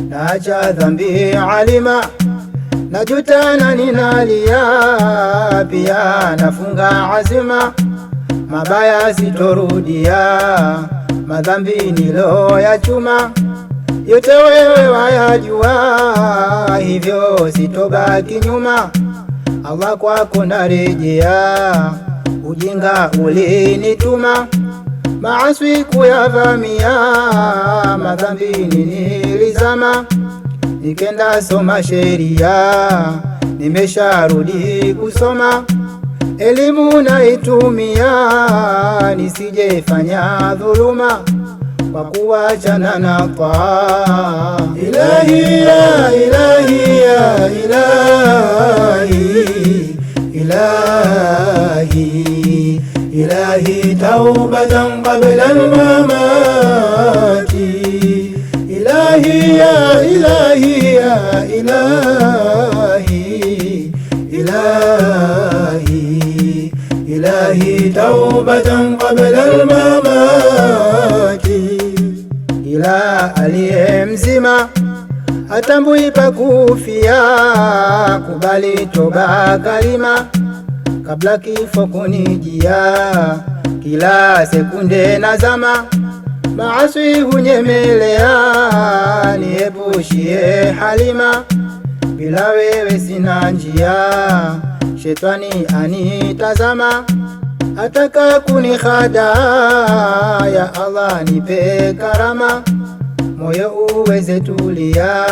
naacha dhambi alima, najuta na ninalia, pia nafunga azima, mabaya sitorudia, madhambi niloyachuma yote wewe wayajua, hivyo sitobaki nyuma. Allah kwako narejea, ujinga ulinituma, maasi kuyavamia, madhambini nilizama, nikenda soma sheria, nimesharudi kusoma, elimu naitumia, nisijefanya dhuluma kwa kuachana na taa. Ilahi ya ilahi ya ilahi, ilahi ilahi taubatan qabla al-mamati. Ilahi ya ilahi ya ilahi, ilahi ilahi taubatan qabla al-mamati. Ila aliye mzima atambui pa kufia, kubali toba kalima kabla kifo kunijia. Kila sekunde nazama, maasi hunyemelea, niepushie halima, bila wewe sina njia. Shetani anitazama, ataka kunihada, ya Allah nipe karama, moyo uweze tulia,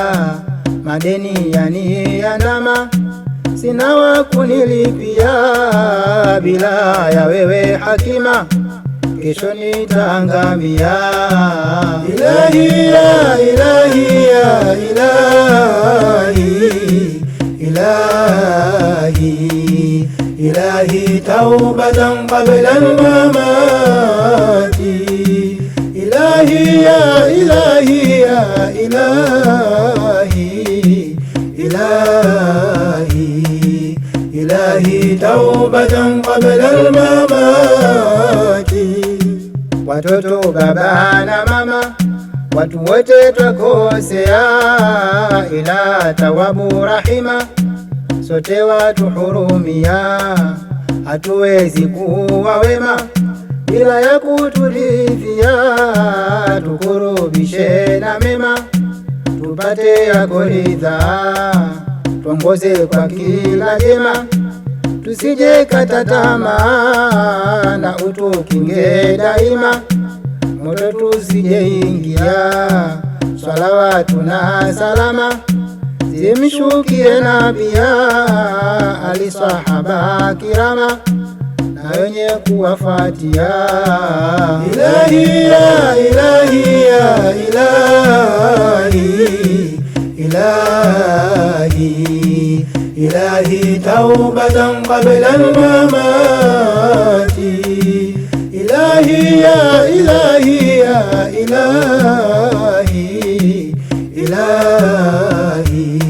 madeni yaniandama, sina wa kunilipia, bila ya wewe hakima, kesho nitaangamia. Ilahi ya ilahi ya ilahi, ilahi ilahi taubatan qabla al-mamati. Ilahi ya ilahi ya ilahi, ilahi ilahi taubatan qabla al-mamati. Watoto, baba na mama, watu wote twakosea, ila tawabu rahima, sote watu hurumia. Hatuwezi kuwa wema bila ya kuturidhia, tukurubishe na mema, tupate yako ridhaa. Tuongoze kwa kila jema, tusije kata tamaa, na utukinge daima, moto tusije ingia. Salawatu na salama zimshukie nabia, ali sahaba kirama, na wenye kuwafuatia. Ilahi ya ilahi ya ilahi, ilahi ilahi taubatan qabla al-mamati. Ilahi ya ilahi ya ilahi, ilahi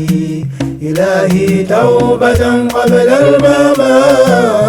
ilahi taubatan qabla al-mamati.